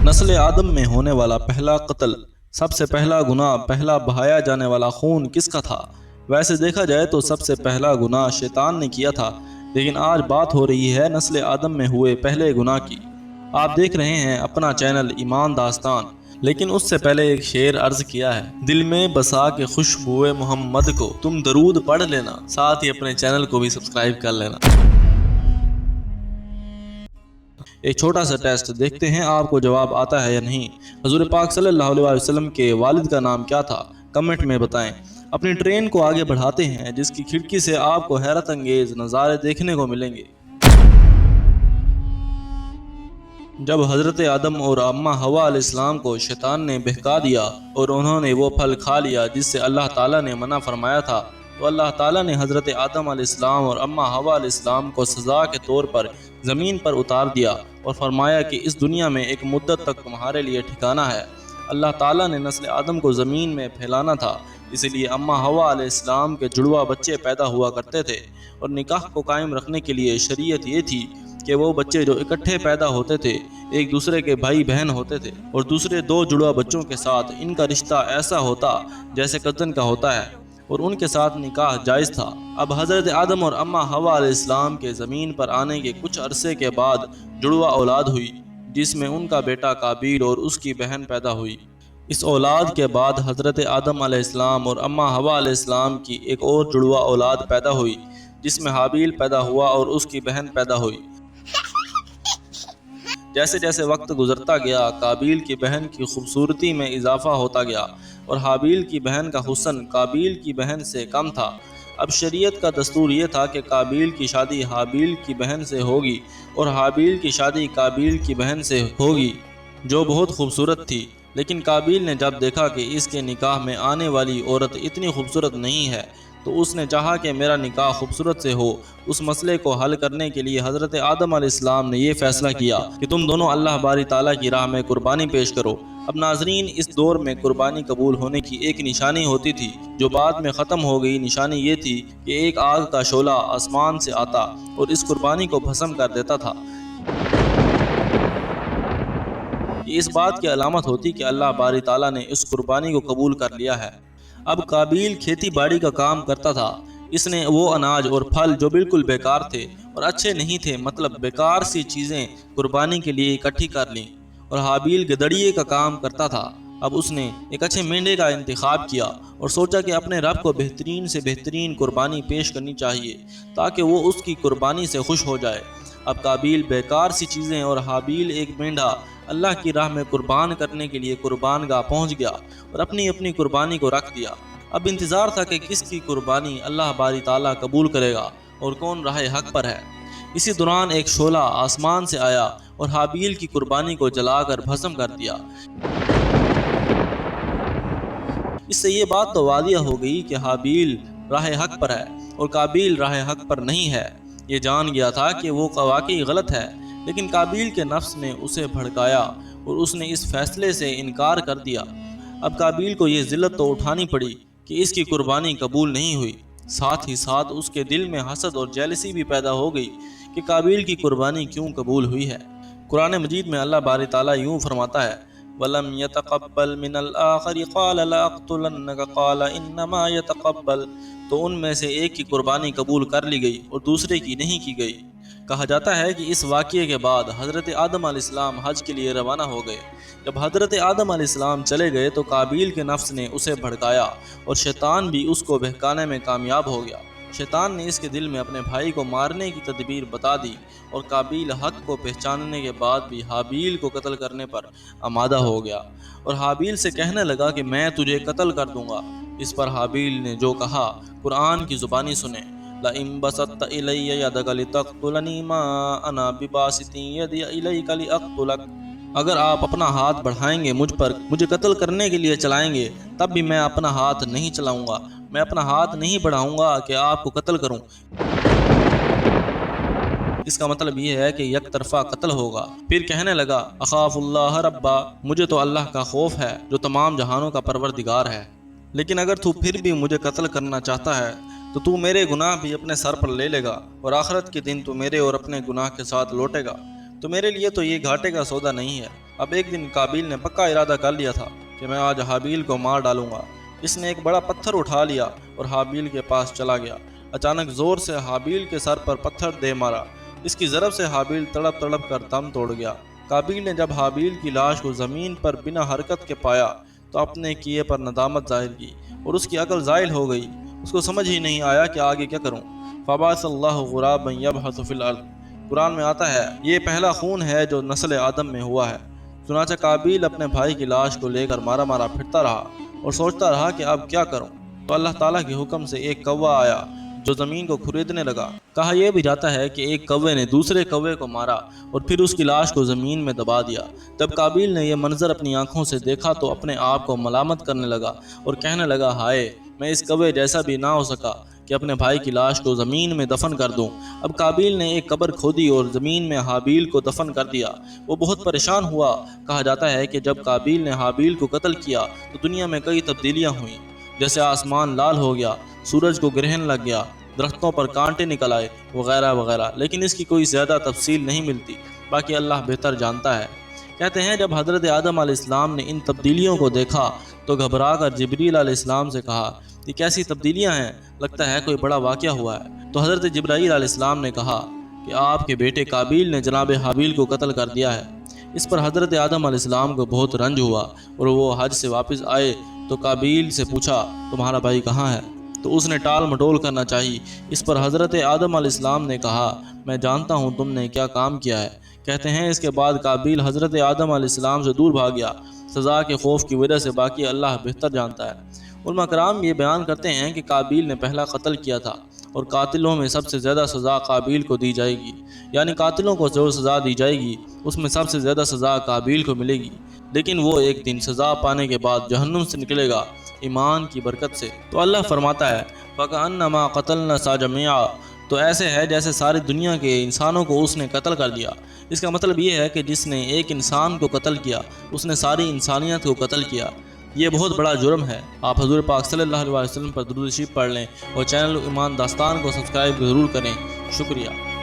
نسل آدم میں ہونے والا پہلا قتل، سب سے پہلا گناہ، پہلا بہایا جانے والا خون کس کا تھا؟ ویسے دیکھا جائے تو سب سے پہلا گناہ شیطان نے کیا تھا، لیکن آج بات ہو رہی ہے نسل آدم میں ہوئے پہلے گناہ کی۔ آپ دیکھ رہے ہیں اپنا چینل ایمان داستان، لیکن اس سے پہلے ایک شعر عرض کیا ہے، دل میں بسا کے خوشبوئے محمد کو تم درود پڑھ لینا، ساتھ ہی اپنے چینل کو بھی سبسکرائب کر لینا۔ ایک چھوٹا سا ٹیسٹ، دیکھتے ہیں آپ کو جواب آتا ہے یا نہیں۔ حضور پاک صلی اللہ علیہ وسلم کے والد کا نام کیا تھا؟ کمنٹ میں بتائیں۔ اپنی ٹرین کو آگے بڑھاتے ہیں جس کی کھڑکی سے آپ کو حیرت انگیز نظارے دیکھنے کو ملیں گے۔ جب حضرت آدم اور اماں حوا علیہ السلام کو شیطان نے بہکا دیا اور انہوں نے وہ پھل کھا لیا جس سے اللہ تعالیٰ نے منع فرمایا تھا، تو اللہ تعالیٰ نے حضرت آدم علیہ السلام اور اماں حوا علیہ السلام کو سزا کے طور پر زمین پر اتار دیا اور فرمایا کہ اس دنیا میں ایک مدت تک تمہارے لیے ٹھکانہ ہے۔ اللہ تعالیٰ نے نسل آدم کو زمین میں پھیلانا تھا، اسی لیے اماں حوا علیہ السلام کے جڑواں بچے پیدا ہوا کرتے تھے، اور نکاح کو قائم رکھنے کے لیے شریعت یہ تھی کہ وہ بچے جو اکٹھے پیدا ہوتے تھے ایک دوسرے کے بھائی بہن ہوتے تھے، اور دوسرے دو جڑواں بچوں کے ساتھ ان کا رشتہ ایسا ہوتا جیسے کزن کا ہوتا ہے، اور ان کے ساتھ نکاح جائز تھا۔ اب حضرت آدم اور اماں حوا علیہ السلام کے زمین پر آنے کے کچھ عرصے کے بعد جڑواں اولاد ہوئی، جس میں ان کا بیٹا قابیل اور اس کی بہن پیدا ہوئی۔ اس اولاد کے بعد حضرت آدم علیہ السلام اور اماں حوا علیہ السلام کی ایک اور جڑواں اولاد پیدا ہوئی، جس میں حابیل پیدا ہوا اور اس کی بہن پیدا ہوئی۔ جیسے جیسے وقت گزرتا گیا، قابیل کی بہن کی خوبصورتی میں اضافہ ہوتا گیا اور حابیل کی بہن کا حسن قابیل کی بہن سے کم تھا۔ اب شریعت کا دستور یہ تھا کہ قابیل کی شادی حابیل کی بہن سے ہوگی اور حابیل کی شادی قابیل کی بہن سے ہوگی جو بہت خوبصورت تھی، لیکن قابیل نے جب دیکھا کہ اس کے نکاح میں آنے والی عورت اتنی خوبصورت نہیں ہے تو اس نے چاہا کہ میرا نکاح خوبصورت سے ہو۔ اس مسئلے کو حل کرنے کے لیے حضرت آدم علیہ السلام نے یہ فیصلہ کیا کہ تم دونوں اللہ باری تعالیٰ کی راہ میں قربانی پیش کرو۔ اب ناظرین، اس دور میں قربانی قبول ہونے کی ایک نشانی ہوتی تھی جو بعد میں ختم ہو گئی۔ نشانی یہ تھی کہ ایک آگ کا شعلہ آسمان سے آتا اور اس قربانی کو بھسم کر دیتا تھا۔ یہ اس بات کی علامت ہوتی کہ اللہ باری تعالیٰ نے اس قربانی کو قبول کر لیا ہے۔ اب قابیل کھیتی باڑی کا کام کرتا تھا۔ اس نے وہ اناج اور پھل جو بالکل بیکار تھے اور اچھے نہیں تھے، مطلب بیکار سی چیزیں، قربانی کے لیے اکٹھی کر لیں، اور حابیل گدڑیے کا کام کرتا تھا۔ اب اس نے ایک اچھے مینڈے کا انتخاب کیا اور سوچا کہ اپنے رب کو بہترین سے بہترین قربانی پیش کرنی چاہیے تاکہ وہ اس کی قربانی سے خوش ہو جائے۔ اب قابیل بیکار سی چیزیں اور حابیل ایک مینڈا اللہ کی راہ میں قربان کرنے کے لیے قربان گاہ پہنچ گیا اور اپنی اپنی قربانی کو رکھ دیا۔ اب انتظار تھا کہ کس کی قربانی اللہ باری تعالیٰ قبول کرے گا اور کون راہ حق پر ہے۔ اسی دوران ایک شعلہ آسمان سے آیا اور حابیل کی قربانی کو جلا کر بھسم کر دیا۔ اس سے یہ بات تو واضح ہو گئی کہ حابیل راہ حق پر ہے اور قابیل راہ حق پر نہیں ہے۔ یہ جان گیا تھا کہ وہ واقعی غلط ہے، لیکن قابیل کے نفس نے اسے بھڑکایا اور اس نے اس فیصلے سے انکار کر دیا۔ اب قابیل کو یہ ذلت تو اٹھانی پڑی کہ اس کی قربانی قبول نہیں ہوئی، ساتھ ہی ساتھ اس کے دل میں حسد اور جیلسی بھی پیدا ہو گئی کہ قابیل کی قربانی کیوں قبول ہوئی ہے۔ قرآن مجید میں اللہ باری تعالیٰ یوں فرماتا ہے، وَلَمْ يَتَقَبَّلْ مِنَ الْآخَرِ قَالَ لَأَقْتُلَنَّكَ قَالَ إِنَّمَا يَتَقَبَّلْ، تو ان میں سے ایک کی قربانی قبول کر لی گئی اور دوسرے کی نہیں کی گئی۔ کہا جاتا ہے کہ اس واقعے کے بعد حضرت آدم علیہ السلام حج کے لیے روانہ ہو گئے۔ جب حضرت آدم علیہ السلام چلے گئے تو قابیل کے نفس نے اسے بھڑکایا اور شیطان بھی اس کو بہکانے میں کامیاب ہو گیا۔ شیطان نے اس کے دل میں اپنے بھائی کو مارنے کی تدبیر بتا دی اور قابیل حق کو پہچاننے کے بعد بھی حابیل کو قتل کرنے پر آمادہ ہو گیا اور حابیل سے کہنے لگا کہ میں تجھے قتل کر دوں گا۔ اس پر حابیل نے جو کہا قرآن کی زبانی سنیں، لَإِن بَسَطتَ إِلَيَّ يَدَكَ لِتَقْتُلَنِي مَا أَنَا بِبَاسِطٍ يَدِي إِلَيْكَ لِأَقْتُلَكَ، اگر آپ اپنا ہاتھ بڑھائیں گے مجھ پر، مجھے قتل کرنے کے لیے چلائیں گے، تب بھی میں اپنا ہاتھ نہیں چلاؤں گا، میں اپنا ہاتھ نہیں بڑھاؤں گا کہ آپ کو قتل کروں۔ اس کا مطلب یہ ہے کہ یک طرفہ قتل ہوگا۔ پھر کہنے لگا، اخاف اللہ ربا، مجھے تو اللہ کا خوف ہے جو تمام جہانوں کا پروردگار ہے، لیکن اگر تو پھر بھی مجھے قتل کرنا چاہتا ہے تو میرے گناہ بھی اپنے سر پر لے لے گا اور آخرت کے دن تو میرے اور اپنے گناہ کے ساتھ لوٹے گا، تو میرے لیے تو یہ گھاٹے کا سودا نہیں ہے۔ اب ایک دن قابیل نے پکا ارادہ کر لیا تھا کہ میں آج حابیل کو مار ڈالوں گا۔ اس نے ایک بڑا پتھر اٹھا لیا اور حابیل کے پاس چلا گیا۔ اچانک زور سے حابیل کے سر پر پتھر دے مارا۔ اس کی ضرب سے حابیل تڑپ تڑپ کر دم توڑ گیا۔ قابیل نے جب حابیل کی لاش کو زمین پر بنا حرکت کے پایا تو اپنے کیے پر ندامت ظاہر کی اور اس کی عقل زائل ہو گئی۔ اس کو سمجھ ہی نہیں آیا کہ آگے کیا کروں۔ فبعث اللہ غرابا یبحث فی الارض، قرآن میں آتا ہے یہ پہلا خون ہے جو نسل آدم میں ہوا ہے۔ چنانچہ قابیل اپنے بھائی کی لاش کو لے کر مارا مارا پھرتا رہا اور سوچتا رہا کہ اب کیا کروں۔ تو اللہ تعالیٰ کے حکم سے ایک کوا آیا جو زمین کو کھریدنے لگا۔ کہا یہ بھی جاتا ہے کہ ایک کوے نے دوسرے کوے کو مارا اور پھر اس کی لاش کو زمین میں دبا دیا۔ جب قابیل نے یہ منظر اپنی آنکھوں سے دیکھا تو اپنے آپ کو ملامت کرنے لگا اور کہنے لگا ہائے میں اس کوے جیسا بھی نہ ہو سکا کہ اپنے بھائی کی لاش کو زمین میں دفن کر دوں۔ اب قابیل نے ایک قبر کھودی اور زمین میں حابیل کو دفن کر دیا۔ وہ بہت پریشان ہوا۔ کہا جاتا ہے کہ جب قابیل نے حابیل کو قتل کیا تو دنیا میں کئی تبدیلیاں ہوئیں، جیسے آسمان لال ہو گیا، سورج کو گرہن لگ گیا، درختوں پر کانٹے نکل آئے وغیرہ وغیرہ، لیکن اس کی کوئی زیادہ تفصیل نہیں ملتی، باقی اللہ بہتر جانتا ہے۔ کہتے ہیں جب حضرت آدم علیہ السلام نے ان تبدیلیوں کو دیکھا تو گھبرا کر جبریل علیہ السلام سے کہا یہ کیسی تبدیلیاں ہیں، لگتا ہے کوئی بڑا واقعہ ہوا ہے۔ تو حضرت جبرائیل علیہ السلام نے کہا کہ آپ کے بیٹے قابیل نے جناب حابیل کو قتل کر دیا ہے۔ اس پر حضرت آدم علیہ السلام کو بہت رنج ہوا اور وہ حج سے واپس آئے تو قابیل سے پوچھا تمہارا بھائی کہاں ہے؟ تو اس نے ٹال مٹول کرنا چاہی۔ اس پر حضرت آدم علیہ السلام نے کہا میں جانتا ہوں تم نے کیا کام کیا ہے۔ کہتے ہیں اس کے بعد قابیل حضرت آدم علیہ السلام سے دور بھاگ گیا سزا کے خوف کی وجہ سے، باقی اللہ بہتر جانتا ہے۔ علماء کرام یہ بیان کرتے ہیں کہ قابیل نے پہلا قتل کیا تھا اور قاتلوں میں سب سے زیادہ سزا قابیل کو دی جائے گی، یعنی قاتلوں کو جو سزا دی جائے گی اس میں سب سے زیادہ سزا قابیل کو ملے گی، لیکن وہ ایک دن سزا پانے کے بعد جہنم سے نکلے گا ایمان کی برکت سے۔ تو اللہ فرماتا ہے فَكَأَنَّمَا قَتَلْنَا النَّاسَ جَمِيعًا، تو ایسے ہے جیسے ساری دنیا کے انسانوں کو اس نے قتل کر دیا۔ اس کا مطلب یہ ہے کہ جس نے ایک انسان کو قتل کیا اس نے ساری انسانیت کو قتل کیا۔ یہ بہت بڑا جرم ہے۔ آپ حضور پاک صلی اللہ علیہ وسلم پر درود شریف پڑھ لیں اور چینل ایمان داستان کو سبسکرائب ضرور کریں۔ شکریہ۔